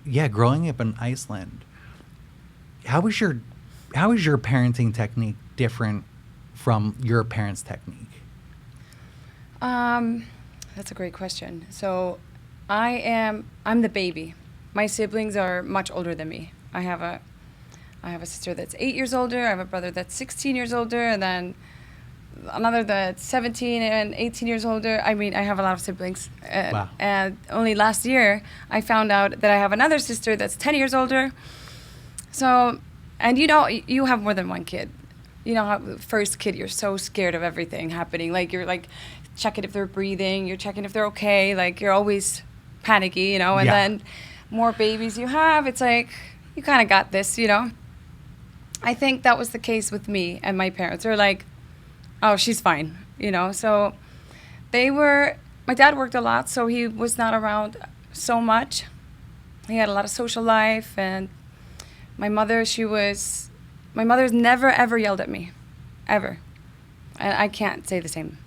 yeah, growing up in Iceland, how was your parenting technique different from your parents' technique? Um, that's a great question. So, I'm the baby. My siblings are much older than me. I have a sister that's 8 years older. I have a brother that's 16 years older, and then another that's 17 and 18 years older. I mean, I have a lot of siblings. Wow. And only last year, I found out that I have another sister that's 10 years older. So, and you have more than one kid. You know, how the first kid, you're so scared of everything happening. Like, you're like checking if they're breathing, you're checking if they're okay. Like, you're always panicky, and Yeah. then more babies you have, it's like, you kind of got this. I think that was the case with me and my parents. They're like, oh, she's fine. So my dad worked a lot, so he was not around so much. He had a lot of social life, and my mother's never ever yelled at me, ever. And I can't say the same.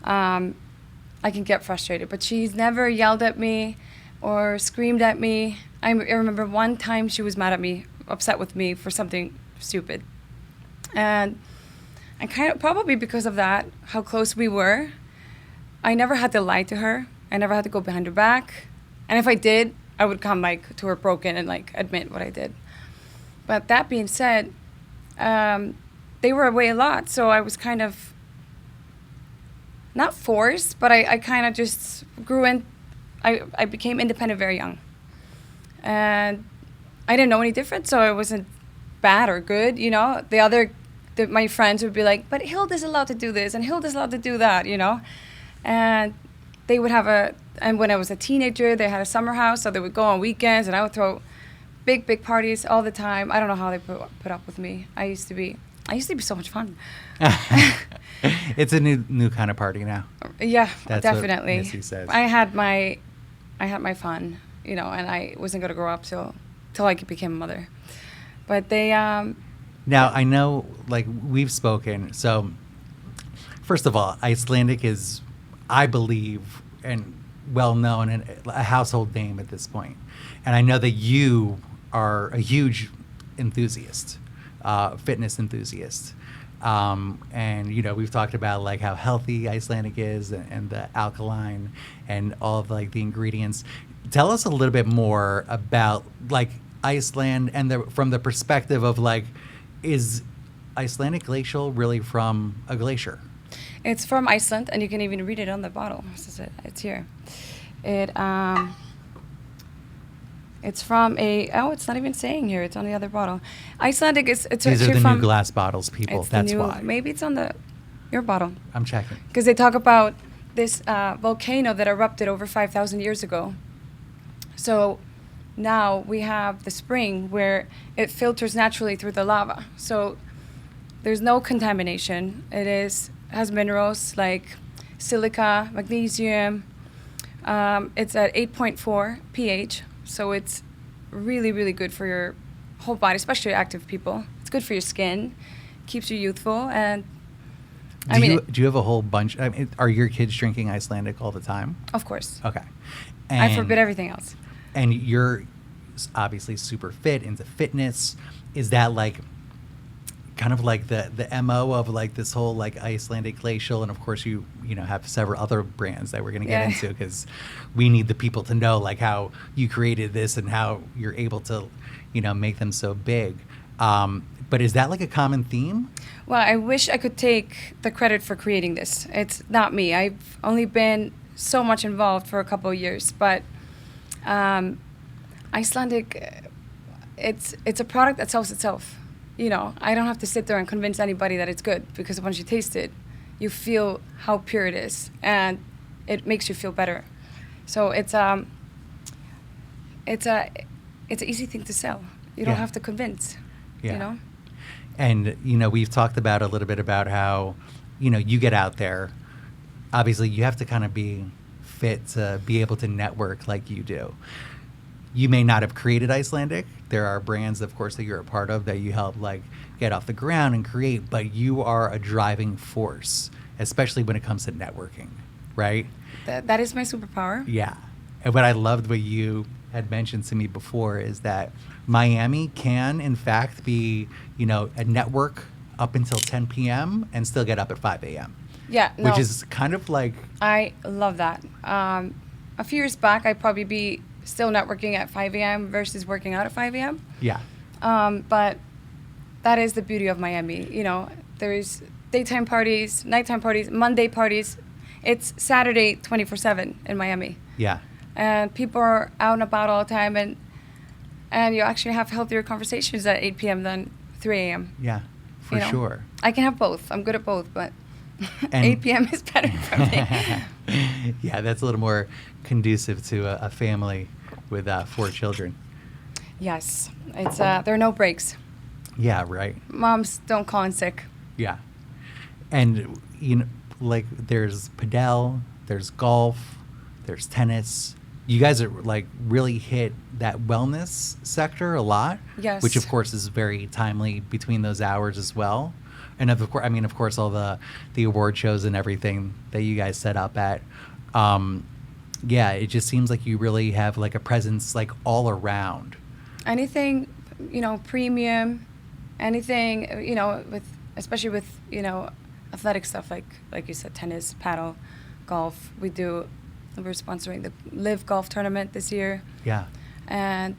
I can get frustrated, but she's never yelled at me or screamed at me. I remember one time she was mad at me, upset with me for something stupid. And I kind of, probably because of that, how close we were, I never had to lie to her. I never had to go behind her back. And if I did, I would come to her broken and admit what I did. But that being said, they were away a lot, so I was kind of not forced, but I kind of just grew in. I became independent very young. And I didn't know any different, so it wasn't bad or good. My friends would be like, but Hilda's allowed to do this, and Hilda's allowed to do that, And they would and when I was a teenager, they had a summer house, so they would go on weekends, and I would throw big, big parties all the time. I don't know how they put up with me. I used to be so much fun. It's a new kind of party now. Yeah, That's definitely. what Missy says. I had my fun, and I wasn't going to grow up till I became a mother. But they... Now, I know, we've spoken. So, first of all, Icelandic is, I believe, and well known and a household name at this point. And I know that you are a huge enthusiast, fitness enthusiast. And, we've talked about, how healthy Icelandic is and the alkaline and all of, the ingredients. Tell us a little bit more about, Iceland and from the perspective of, is Icelandic glacial really from a glacier? It's from Iceland, and you can even read it on the bottle. This is it. It's here. It's from it's not even saying here. It's on the other bottle. Icelandic is... It's These are the from, new glass bottles, people. That's why. Maybe it's on your bottle. I'm checking. Because they talk about this volcano that erupted over 5,000 years ago. So now we have the spring where it filters naturally through the lava. So there's no contamination. It has minerals like silica, magnesium. It's at 8.4 pH. So it's really, really good for your whole body, especially active people. It's good for your skin, keeps you youthful, and do you have a whole bunch? Are your kids drinking Icelandic all the time? Of course. Okay. I forbid everything else. And you're obviously super fit, into fitness. Is that kind of the MO of this whole Icelandic glacial? And of course you have several other brands that we're going to get into, because we need the people to know how you created this and how you're able to make them so big. But is that a common theme? Well, I wish I could take the credit for creating this. It's not me. I've only been so much involved for a couple of years, but Icelandic, it's a product that sells itself. I don't have to sit there and convince anybody that it's good, because once you taste it, you feel how pure it is, and it makes you feel better. So it's an easy thing to sell. You don't have to convince. Yeah. And we've talked about a little bit about how you get out there. Obviously, you have to kind of be fit to be able to network like you do. You may not have created Icelandic. There are brands, of course, that you're a part of that you help get off the ground and create, but you are a driving force, especially when it comes to networking, right? That is my superpower. Yeah. And what I loved what you had mentioned to me before is that Miami can, in fact, be, a network up until 10 p.m. and still get up at 5 a.m. Yeah, no. Which is kind of like... I love that. A few years back, I'd probably be still networking at 5 a.m. versus working out at 5 a.m. Yeah. But that is the beauty of Miami. There's daytime parties, nighttime parties, Monday parties. It's Saturday 24/7 in Miami. Yeah. And people are out and about all the time, and you actually have healthier conversations at 8 p.m. than 3 a.m. Yeah, for sure. I can have both. I'm good at both, but And 8 p.m. is better for me. Yeah, that's a little more conducive to a family with 4 children. Yes, it's there are no breaks. Yeah, right. Moms don't call in sick. Yeah. And, like there's padel, there's golf, there's tennis. You guys are like really hit that wellness sector a lot. Yes. Which of course is very timely between those hours as well. And of course, all the award shows and everything that you guys set up at. Yeah, it just seems like you really have like a presence like all around. Anything, premium, anything, especially with, athletic stuff like you said, tennis, paddle, golf. We're sponsoring the Live Golf Tournament this year. Yeah. And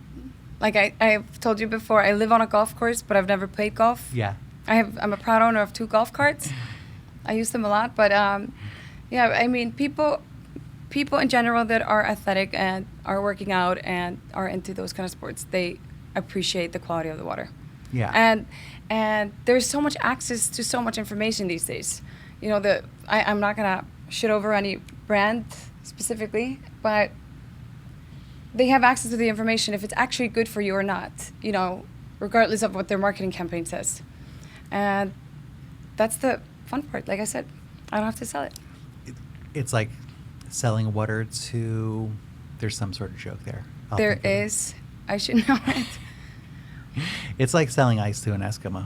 like I've told you before, I live on a golf course, but I've never played golf. Yeah. I'm a proud owner of 2 golf carts. I use them a lot, but yeah, I mean, people in general that are athletic and are working out and are into those kind of sports, they appreciate the quality of the water. Yeah. And there's so much access to so much information these days. I'm not gonna shit over any brand specifically, but they have access to the information if it's actually good for you or not, regardless of what their marketing campaign says. And that's the fun part. Like I said, I don't have to sell it. It's like selling water to... There's some sort of joke there. There is. I should know it. It's like selling ice to an Eskimo.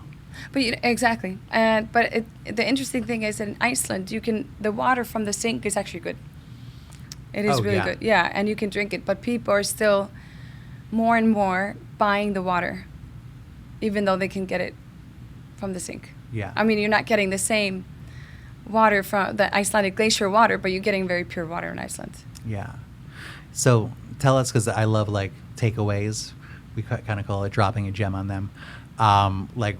But exactly. But the interesting thing is that in Iceland, the water from the sink is actually good. It is really good. Yeah, and you can drink it. But people are still more and more buying the water, even though they can get it from the sink. Yeah. I mean, you're not getting the same water from the Icelandic glacier water, but you're getting very pure water in Iceland. Yeah. So tell us, because I love like takeaways. We kind of call it dropping a gem on them. Like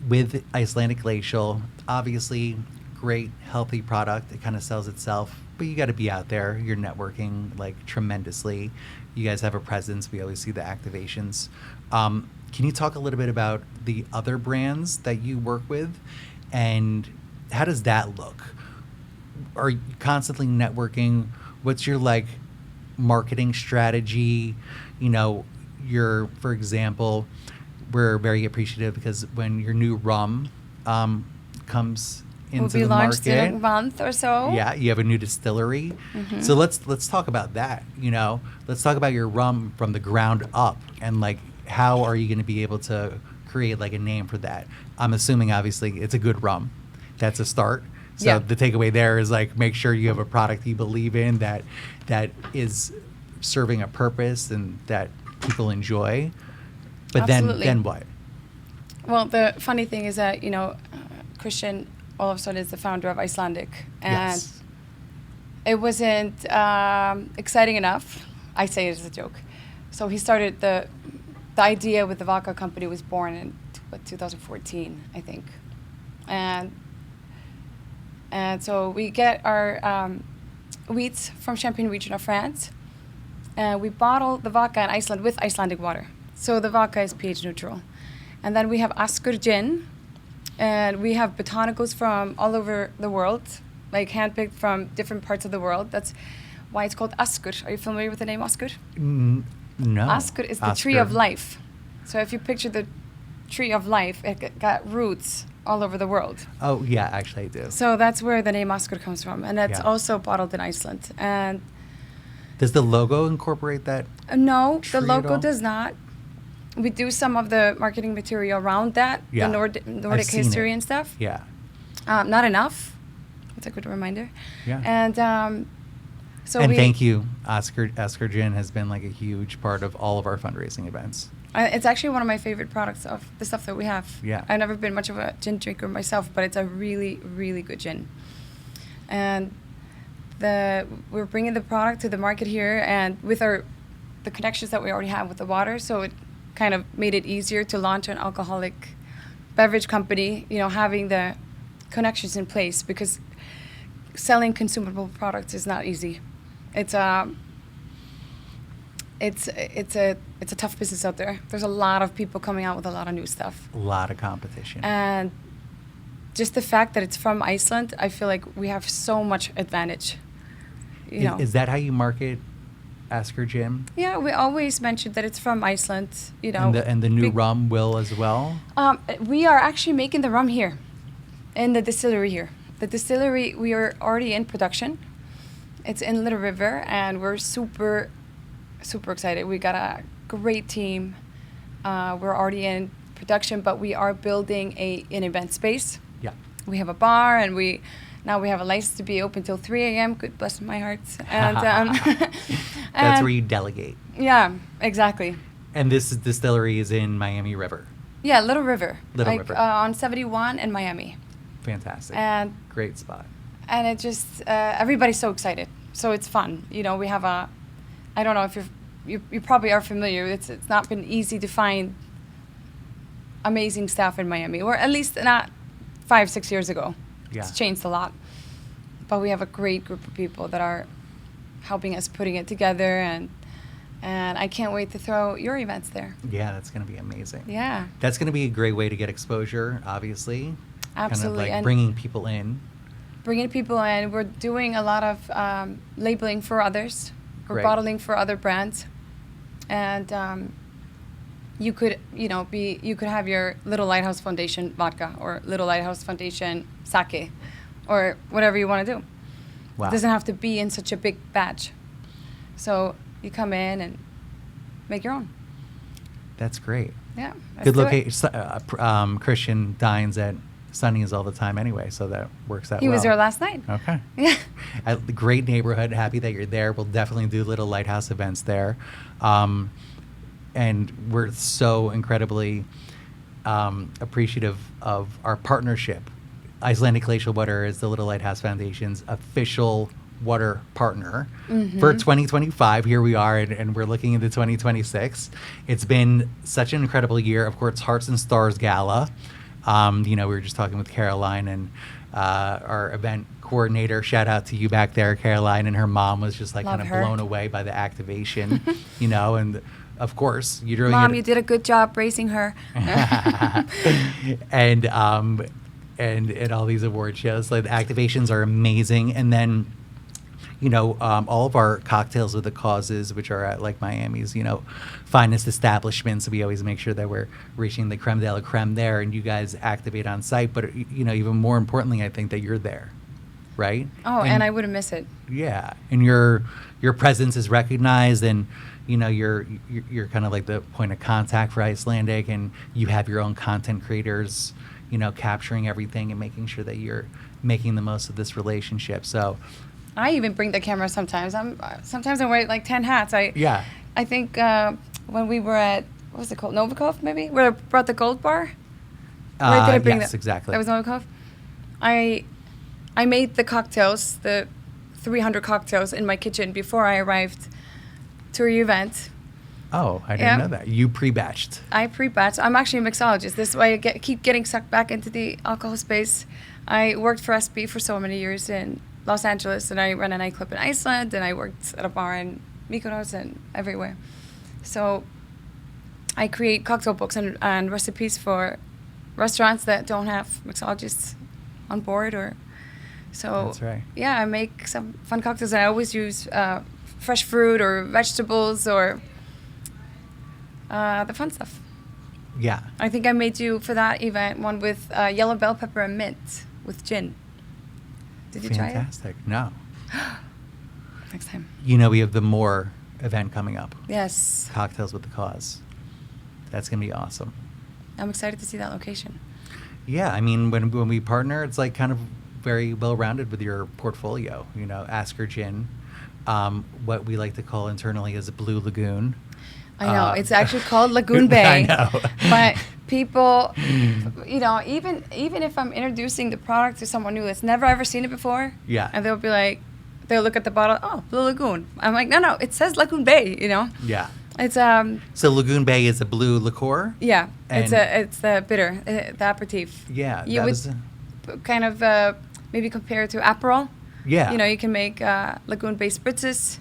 with Icelandic Glacial, obviously great, healthy product. It kind of sells itself, but you got to be out there. You're networking like tremendously. You guys have a presence. We always see the activations. Can you talk a little bit about the other brands that you work with, and how does that look? Are you constantly networking? What's your like marketing strategy? For example, we're very appreciative because when your new rum comes into the market, will be launched in a month or so. Yeah, you have a new distillery. Mm-hmm. So let's talk about that. Let's talk about your rum from the ground up, and like how are you going to be able to create like a name for that? I'm assuming obviously it's a good rum. That's a start. So yeah. The takeaway there is like make sure you have a product you believe in that is serving a purpose and that people enjoy. But Absolutely. then what? Well, the funny thing is that, Christian Olafsson is the founder of Icelandic. And yes. It wasn't exciting enough. I say it as a joke. So he started the idea with the vodka company was born in 2014, I think. And so we get our wheats from Champagne region of France. We bottle the vodka in Iceland with Icelandic water. So the vodka is pH neutral. And then we have Askur gin. And we have botanicals from all over the world, like handpicked from different parts of the world. That's why it's called Askur. Are you familiar with the name Askur? No. Askur is the tree of life. So if you picture the tree of life, it got roots all over the world. Oh, yeah, actually I do. So that's where the name Askur comes from. And that's also bottled in Iceland. And does the logo incorporate that? No, the logo does not. We do some of the marketing material around that, the Nordic history and stuff. Yeah. Not enough. That's a good reminder. Yeah. And So And thank you. Oscar Gin has been like a huge part of all of our fundraising events. It's actually one of my favorite products of the stuff that we have. Yeah. I've never been much of a gin drinker myself, but it's a really, really good gin. And we're bringing the product to the market here, and with the connections that we already have with the water, so it kind of made it easier to launch an alcoholic beverage company, having the connections in place, because selling consumable products is not easy. It's a tough business out there. There's a lot of people coming out with a lot of new stuff. A lot of competition. And just the fact that it's from Iceland, I feel like we have so much advantage. Is that how you market Oscar Gin? Yeah, we always mentioned that it's from Iceland. And the new rum will as well? We are actually making the rum here, in the distillery here. The distillery, we are already in production. It's in Little River, and we're super, super excited. We got a great team. We're already in production, but we are building an event space. Yeah. We have a bar, and now we have a license to be open till 3 a.m. Good bless my heart. And that's where you delegate. Yeah, exactly. And this distillery is in Miami River. Yeah, Little River. Little River. On 71 in Miami. Fantastic. And great spot. And it just everybody's so excited. So it's fun. We have I don't know if you probably are familiar. It's not been easy to find amazing staff in Miami, or at least not 5-6 years ago. Yeah. It's changed a lot. But we have a great group of people that are helping us putting it together, and I can't wait to throw your events there. Yeah, that's going to be amazing. Yeah. That's going to be a great way to get exposure, obviously. Absolutely. Kind of like bringing people in. We're doing a lot of labeling for others. We're Great. bottling for other brands. And you could have your Little Lighthouse Foundation vodka or Little Lighthouse Foundation sake or whatever you want to do. Wow. It doesn't have to be in such a big batch. So you come in and make your own. That's great. Yeah. Good location. Christian dines at Sunny's all the time anyway, so that works out well. He was there last night. Okay. Yeah. Great neighborhood. Happy that you're there. We'll definitely do Little Lighthouse events there. And we're so incredibly appreciative of our partnership. Icelandic Glacial Water is the Little Lighthouse Foundation's official water partner for 2025. Here we are, and we're looking into 2026. It's been such an incredible year. Of course, Hearts and Stars Gala. We were just talking with Caroline and our event coordinator. Shout out to you back there, Caroline, and her mom was just like Love kind of her. blown away by the activation, and of course you're doing Mom, it. you did a good job raising her. and all these award shows. Like the activations are amazing, and then all of our cocktails with the causes, which are at like Miami's finest establishments. We always make sure that we're reaching the creme de la creme there, and you guys activate on site. But even more importantly, I think that you're there, right? Oh, and I wouldn't miss it. Yeah, and your presence is recognized, and you're kind of like the point of contact for Icelandic, and you have your own content creators, capturing everything and making sure that you're making the most of this relationship. So I even bring the camera sometimes. Sometimes I wear like 10 hats. I think when we were at, what was it called, Novikov maybe, where I brought the gold bar. Yes, exactly. That was Novikov. I made the cocktails, the 300 cocktails in my kitchen before I arrived to your event. Oh, I didn't know that. You pre-batched. I pre-batched. I'm actually a mixologist. This is why I keep getting sucked back into the alcohol space. I worked for SB for so many years in Los Angeles, and I ran a nightclub in Iceland, and I worked at a bar in Mykonos and everywhere. So I create cocktail books and recipes for restaurants that don't have mixologists on board, That's right. Yeah, I make some fun cocktails, and I always use fresh fruit or vegetables or the fun stuff. Yeah. I think I made you for that event one with yellow bell pepper and mint with gin. Did you try it? Fantastic. No. Next time. We have the More event coming up. Yes. Cocktails with the Cause. That's going to be awesome. I'm excited to see that location. Yeah, I mean, when we partner, it's like kind of very well-rounded with your portfolio. Asker Gin, what we like to call internally as a Blue Lagoon. I know. It's actually called Lagoon Bay. I know. But people, even if I'm introducing the product to someone new that's never ever seen it before, Yeah. and they'll be like, they'll look at the bottle, oh, Blue Lagoon. I'm like, no, it says Lagoon Bay, Yeah. It's So Lagoon Bay is a blue liqueur. yeah, And- it's the bitter, the aperitif. Yeah. You would kind of maybe compare it to Aperol. Yeah. You can make Lagoon Bay spritzes,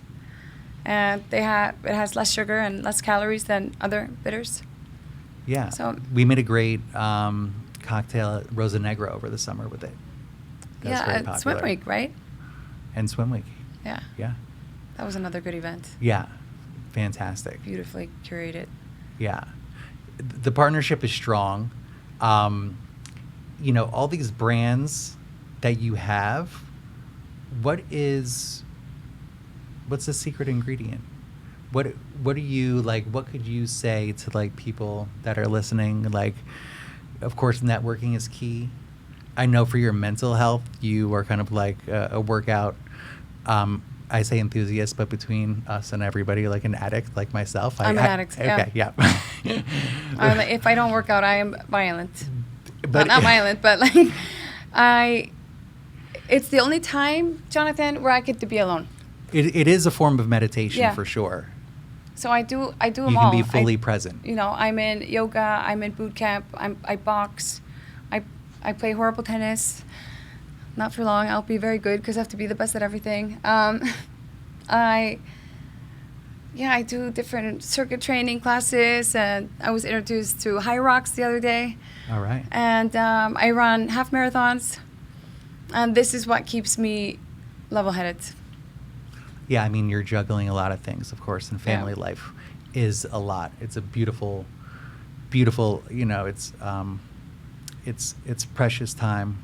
and it has less sugar and less calories than other bitters. Yeah. So- we made a great cocktail at Rosa Negra over the summer with it. That was very Yeah, at popular. Swim Week, right? And Swim Week. Yeah, Yeah. that was another good event. Yeah. Fantastic. Beautifully curated. Yeah. The partnership is strong. All these brands that you have, what's the secret ingredient? What are you like, what could you say to like people that are listening? Like, of course, networking is key. I know for your mental health, you are kind of like a workout, I say enthusiast, but between us and everybody, like an addict like myself. I'm an addict, yeah. Okay, yeah. If I don't work out, I am violent. But Not violent, but like it's the only time, Jonathan, where I get to be alone. It is a form of meditation Yeah. for sure. So I do them You all. can be fully present. I'm in yoga. I'm in boot camp. I box. I play horrible tennis. Not for long. I'll be very good because I have to be the best at everything. I do different circuit training classes, and I was introduced to high rocks the other day. All right. And I run half marathons, and this is what keeps me level-headed. Yeah, I mean, you're juggling a lot of things, of course, and family Yeah. life is a lot. It's a beautiful, beautiful, it's precious time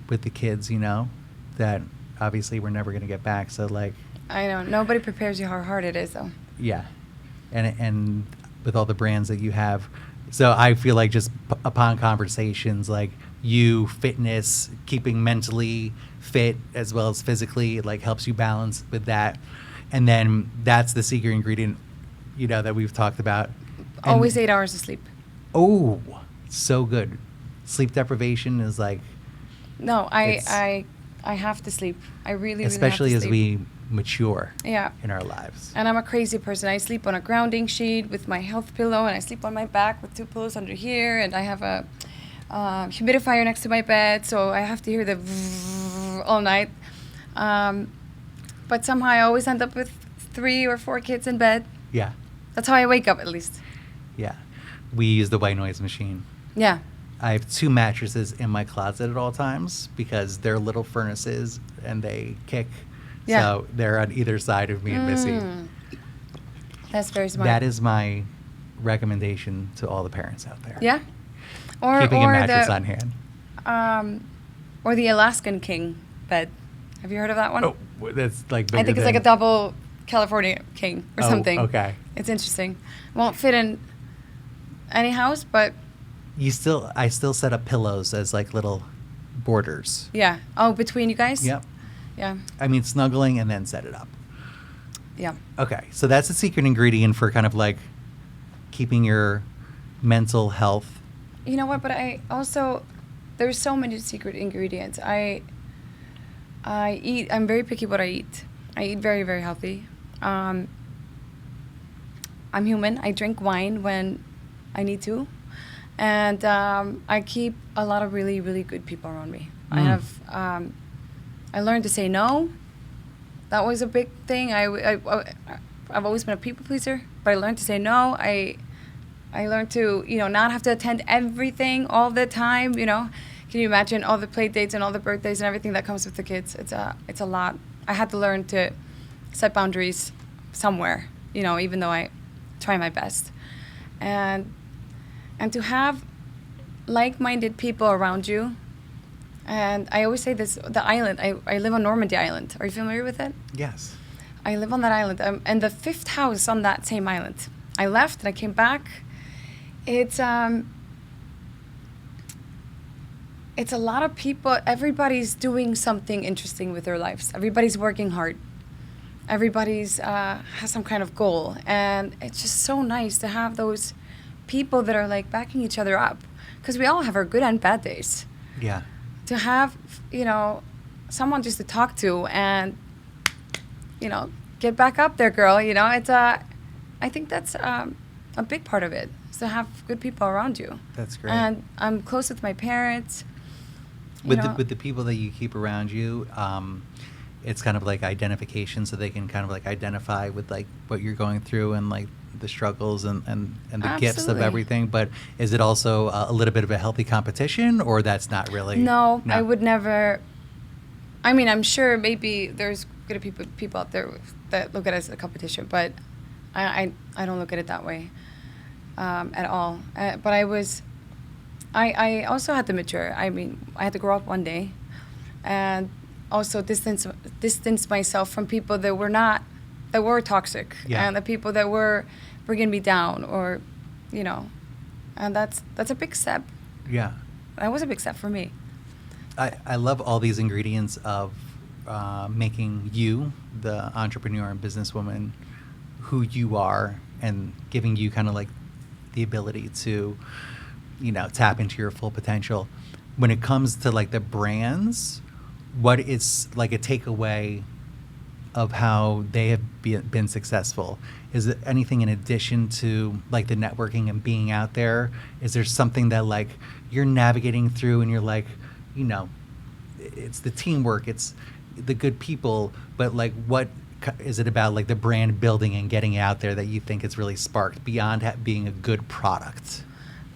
with the kids, that obviously we're never going to get back. So, like, I know. Nobody prepares you how hard it is, though. yeah. And with all the brands that you have. So I feel like just upon conversations, like fitness, keeping mentally fit as well as physically, it like helps you balance with that. And then that's the secret ingredient, that we've talked about. And- Always 8 hours of sleep. Oh, so good. Sleep deprivation is like, No, It's- I have to sleep. I really, especially really have as to sleep. we mature Yeah. in our lives. And I'm a crazy person. I sleep on a grounding sheet with my health pillow, and I sleep on my back with 2 pillows under here, and I have a humidifier next to my bed, so I have to hear the all night. But somehow I always end up with 3 or 4 kids in bed. Yeah, That's how I wake up, at least. yeah. We use the white noise machine. Yeah. I have 2 mattresses in my closet at all times because they're little furnaces and they kick. Yeah. So they're on either side of me and Missy. That's very smart. That is my recommendation to all the parents out there. Yeah. Or Keeping or a mattress the on hand. Or the Alaskan King bed. Have you heard of that one? Oh, that's like I think it's like a double California King or Oh, something. okay. It's interesting. Won't fit in any house, but I still set up pillows as like little borders. yeah. Oh, between you guys? Yep. Yeah. I mean, snuggling and then set it up. Yeah. Okay, so that's a secret ingredient for kind of like keeping your mental health. You know what? But I also, there's so many secret ingredients. I eat. I'm very picky what I eat. I eat very, very healthy. I'm human. I drink wine when I need to, and I keep a lot of really, really good people around me. I have. I learned to say no. That was a big thing. I've always been a people pleaser, but I learned to say no. I learned to, not have to attend everything all the time, Can you imagine all the play dates and all the birthdays and everything that comes with the kids? It's a lot. I had to learn to set boundaries somewhere, even though I try my best. And to have like-minded people around you. And I always say this, the island, I live on Normandy Island. Are you familiar with it? Yes. I live on that island, and the 5th house on that same island. I left and I came back. It's a lot of people. Everybody's doing something interesting with their lives. Everybody's working hard, everybody's has some kind of goal, and it's just so nice to have those people that are like backing each other up, because we all have our good and bad days. Yeah. To have, someone just to talk to and, get back up there, girl. It's I think that's a big part of it, is to have good people around you. That's great. And I'm close with my parents. With the people that you keep around you, it's kind of like identification, so they can kind of like identify with like what you're going through and like the struggles and the gifts of Absolutely. everything. But is it also a little bit of a healthy competition, or that's not really? No, I would never. I mean, I'm sure maybe there's good people out there that look at it as a competition, but I don't look at it that way at all. But I also had to mature. I mean, I had to grow up one day, and also distance myself from people that were toxic, Yeah. and the people that were bringing me down, or, and that's a big step. Yeah. That was a big step for me. I love all these ingredients of making you, the entrepreneur and businesswoman, who you are, and giving you kind of like the ability to, tap into your full potential. When it comes to like the brands, what is like a takeaway of how they have been successful? Is it anything in addition to like the networking and being out there? Is there something that like you're navigating through and you're like, it's the teamwork, it's the good people, but like what is it about, like the brand building and getting out there, that you think it's really sparked beyond being a good product?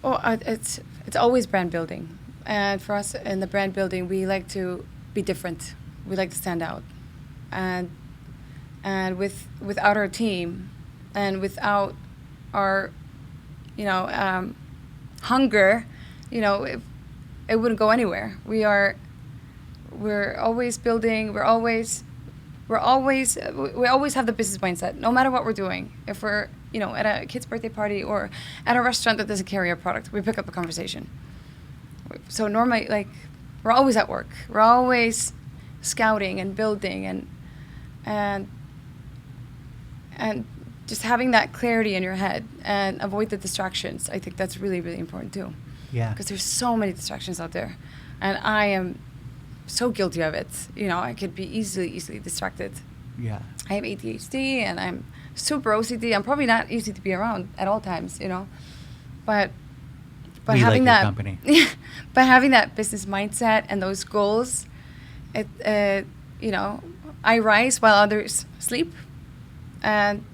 Well, it's always brand building, and for us in the brand building, we like to be different. We like to stand out, and without our team, and without our, hunger, it wouldn't go anywhere. We're always building. We always have the business mindset, no matter what we're doing. If we're, at a kid's birthday party or at a restaurant that doesn't carry our product, we pick up the conversation. So normally, like, we're always at work. We're always scouting and building and just having that clarity in your head and avoid the distractions. I think that's really, really important too. Yeah. Because there's so many distractions out there, and I am so guilty of it. I could be easily distracted. Yeah. I have ADHD and I'm super OCD. I'm probably not easy to be around at all times, but We having like your that company. but having that business mindset and those goals, I rise while others sleep, and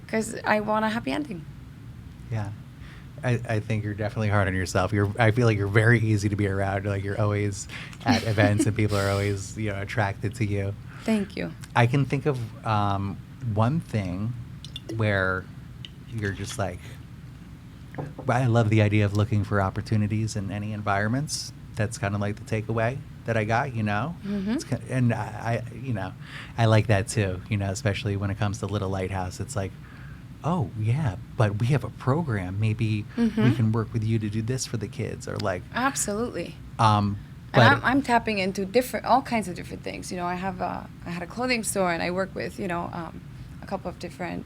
because I want a happy ending. Yeah. I think you're definitely hard on yourself. I feel like you're very easy to be around. Like you're always at events and people are always, attracted to you. Thank you. I can think of one thing where you're just like, I love the idea of looking for opportunities in any environments. That's kind of like the takeaway that I got, Mm-hmm. And I like that too, especially when it comes to Little Lighthouse. It's like, oh yeah, but we have a program. Maybe Mm-hmm. we can work with you to do this for the kids, or like. Absolutely. But And I'm tapping into all kinds of different things. I had a clothing store, and I work with a couple of different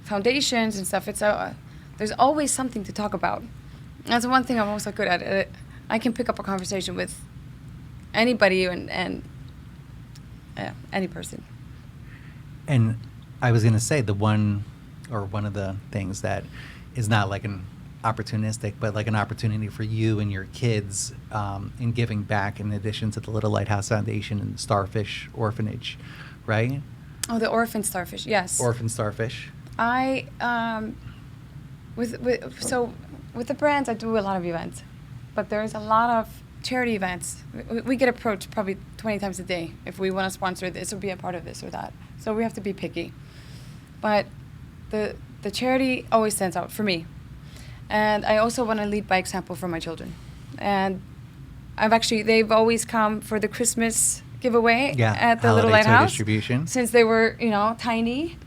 foundations and stuff. There's always something to talk about. That's one thing I'm also good at. I can pick up a conversation with anybody and any person. And I was gonna say one of the things that is not like an opportunistic, but like an opportunity for you and your kids in giving back, in addition to the Little Lighthouse Foundation and Starfish Orphanage, right? Oh, the orphan starfish, yes. Orphan Starfish. I with the brands, I do a lot of events, but there's a lot of charity events. We get approached probably 20 times a day if we want to sponsor this or be a part of this or that. So we have to be picky. But the charity always stands out for me. And I also want to lead by example for my children. And they've always come for the Christmas giveaway at the Little holiday toy Lighthouse. distribution. Since they were, tiny.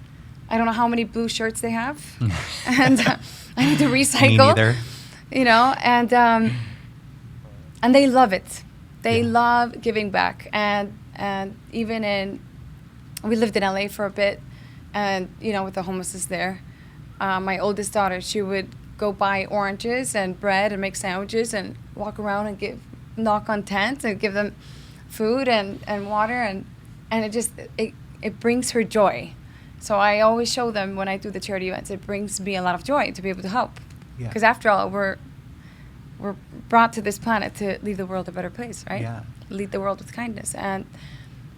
I don't know how many blue shirts they have. And I need to recycle. Me neither. And they love it. They love giving back. And even in we lived in LA for a bit, and with the homelessness there, my oldest daughter, she would go buy oranges and bread and make sandwiches and walk around and knock on tents and give them food and water, and it brings her joy. So I always show them when I do the charity events, it brings me a lot of joy to be able to help. Yeah. Because after all, we're brought to this planet to leave the world a better place, right? Yeah. Lead the world with kindness. And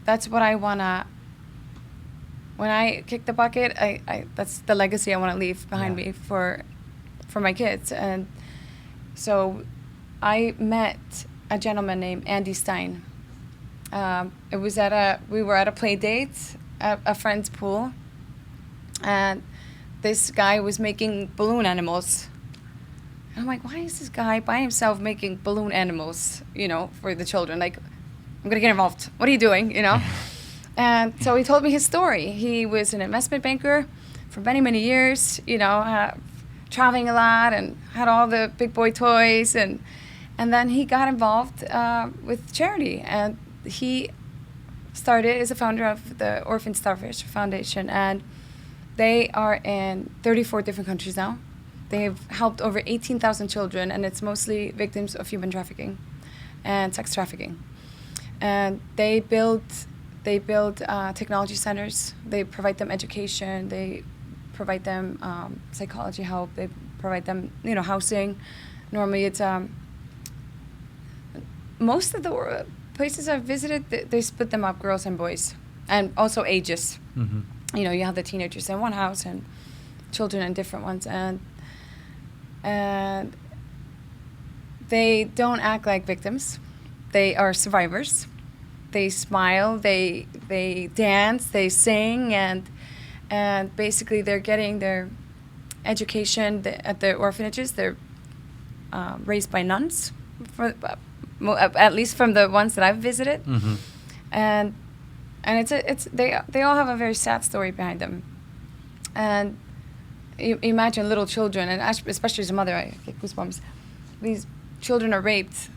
that's what I want to, when I kick the bucket, that's the legacy I want to leave behind me for my kids. And so I met a gentleman named Andy Stein. We were at a play date at a friend's pool, and this guy was making balloon animals. And I'm like, why is this guy by himself making balloon animals, for the children? Like, I'm gonna get involved. What are you doing, And so he told me his story. He was an investment banker for many, many years, traveling a lot and had all the big boy toys. And then he got involved with charity. And he started as a founder of the Orphan Starfish Foundation. And they are in 34 different countries now. They've helped over 18,000 children, and it's mostly victims of human trafficking and sex trafficking. And they build technology centers. They provide them education. They provide them psychology help. They provide them, housing. Normally, it's most of the places I've visited. They split them up, girls and boys, and also ages. Mm-hmm. You have the teenagers in one house and children in different ones, and they don't act like victims. They are survivors. They smile, they dance, they sing, and basically they're getting their education at the orphanages. They're raised by nuns, at least from the ones that I've visited, Mm-hmm. and they all have a very sad story behind them. And you imagine little children, and especially as a mother, I get goosebumps. These children are raped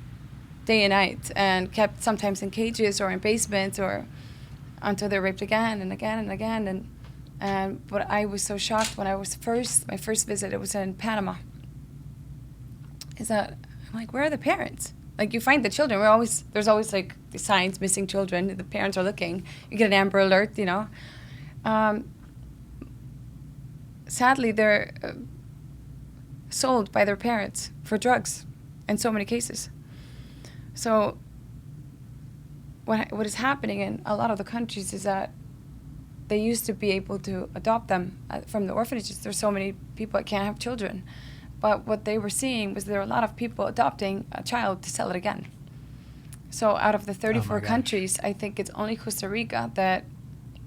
day and night and kept sometimes in cages or in basements or until they're raped again and again and again. And but I was so shocked when my first visit, it was in Panama. I'm like, where are the parents? Like, you find the children. There's always like the signs, missing children. The parents are looking. You get an Amber Alert, Sadly, they're sold by their parents for drugs in so many cases. So what is happening in a lot of the countries is that they used to be able to adopt them from the orphanages. There's so many people that can't have children. But what they were seeing was there were a lot of people adopting a child to sell it again. So out of the 34 countries, I think it's only Costa Rica that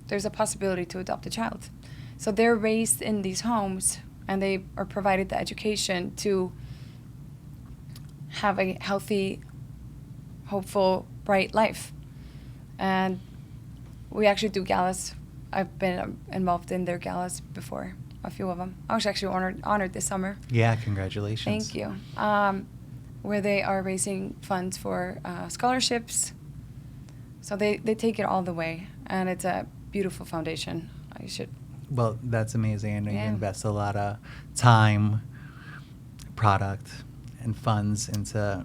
there's a possibility to adopt a child. So they're raised in these homes, and they are provided the education to have a healthy, hopeful, bright life. And we actually do galas. I've been involved in their galas before, a few of them. I was actually honored this summer. Yeah, congratulations. Thank you. Where they are raising funds for scholarships. So they take it all the way, and it's a beautiful foundation. Well, that's amazing. I know Yeah. you invest a lot of time, product, and funds into,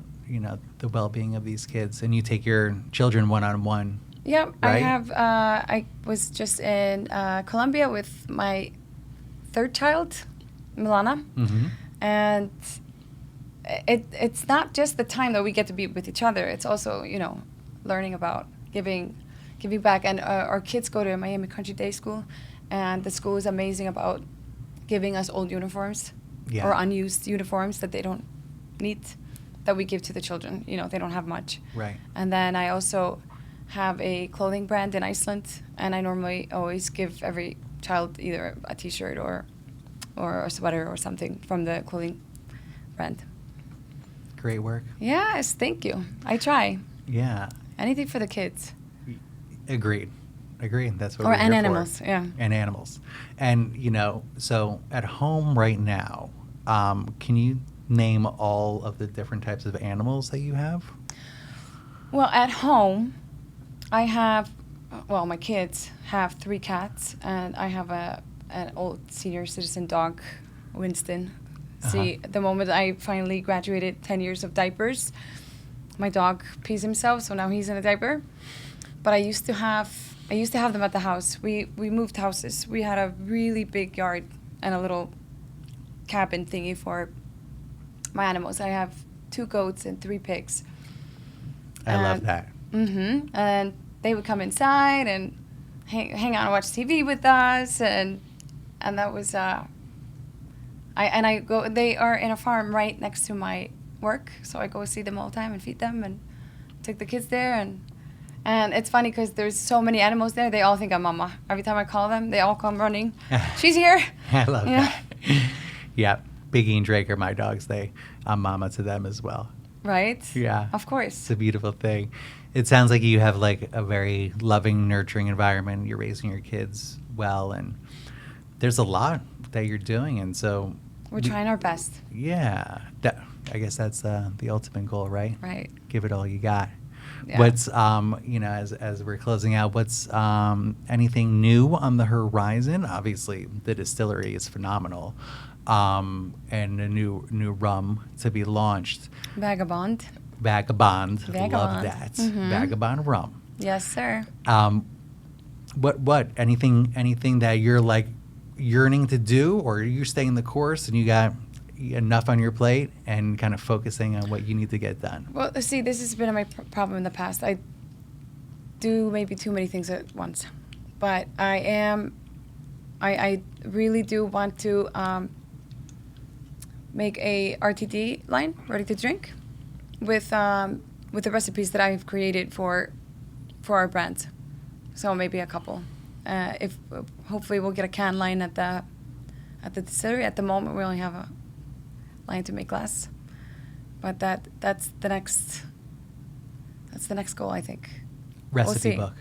the well-being of these kids, and you take your children one-on-one. Yep, right? I have. I was just in Colombia with my third child, Milana, Mm-hmm. and it's not just the time that we get to be with each other. It's also, learning about giving back. And our kids go to Miami Country Day School, and the school is amazing about giving us old uniforms or unused uniforms that they don't need, that we give to the children. They don't have much. Right. And then I also have a clothing brand in Iceland, and I normally always give every child either a T-shirt or a sweater or something from the clothing brand. Great work. Yes, thank you. I try. Yeah. Anything for the kids. Agreed. That's what Or we're and here animals, for. yeah. And animals. And, so at home right now, can you name all of the different types of animals that you have? Well, at home, I have well, my kids have 3 cats, and I have an old senior citizen dog, Winston. See, the moment I finally graduated 10 years of diapers, my dog pees himself, so now he's in a diaper. But I used to have them at the house. We moved houses. We had a really big yard and a little cabin thingy for my animals. I have 2 goats and 3 pigs. I love that. Mm-hmm. And they would come inside and hang out and watch TV with us, and that was I go. They are in a farm right next to my work, so I go see them all the time and feed them and take the kids there, and it's funny because there's so many animals there. They all think I'm mama. Every time I call them, they all come running. She's here. I love that. Yeah, Biggie and Drake are my dogs. I'm mama to them as well. Right? Yeah. Of course. It's a beautiful thing. It sounds like you have like a very loving, nurturing environment. You're raising your kids well, and there's a lot that you're doing, and so we're trying our best. Yeah. I guess that's the ultimate goal, right? Right. Give it all you got. Yeah. What's as we're closing out, what's anything new on the horizon? Obviously, the distillery is phenomenal, and a new rum to be launched. Vagabond. Vagabond. Love that. Mm-hmm. Vagabond rum. Yes, sir. What anything that you're like yearning to do, or you're staying the course and you got enough on your plate and kind of focusing on what you need to get done? Well, see, this has been my problem in the past. I do maybe too many things at once, but I really do want to make a RTD line, ready to drink, with the recipes that I've created for our brand. So maybe a couple. If hopefully we'll get a can line at the distillery. At the moment, we only have a line to make glass, but that's the next goal, I think. Recipe we'll book.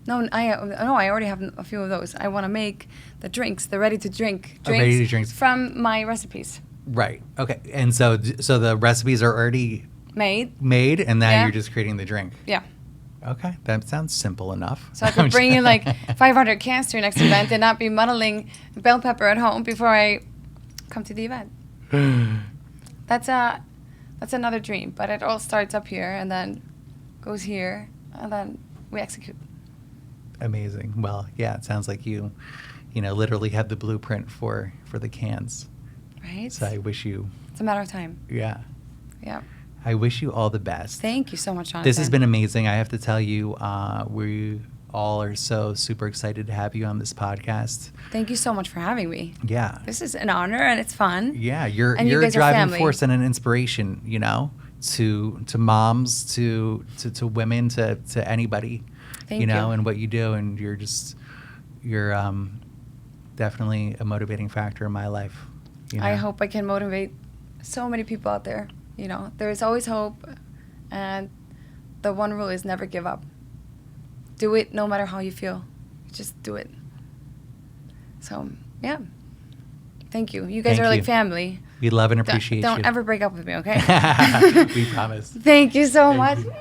No, I already have a few of those. I want to make the drinks, the ready to drink ready-to-drinks from my recipes. Right. Okay. And so the recipes are already Made, and now Yeah. you're just creating the drink. Yeah. Okay, that sounds simple enough. So I could bring in like 500 cans to your next event and not be muddling bell pepper at home before I come to the event. That's another dream, but it all starts up here and then goes here, and then we execute. Amazing. Well, yeah, it sounds like you literally have the blueprint for the cans. Right? So I wish you. It's a matter of time. Yeah. Yeah. I wish you all the best. Thank you so much, Jonathan. This has been amazing. I have to tell you, we all are so super excited to have you on this podcast. Thank you so much for having me. Yeah. This is an honor and it's fun. Yeah, you're And you a guys are driving family. force and an inspiration, to moms, to women, to anybody. Thank you. And what you do, and you're definitely a motivating factor in my life. I hope I can motivate so many people out there. There is always hope, and the one rule is never give up. Do it no matter how you feel. Just do it. So, yeah. Thank you. You guys Thank are like you. family. We love and appreciate Don't you. ever break up with me, okay? We promise. Thank you so Thank much. you.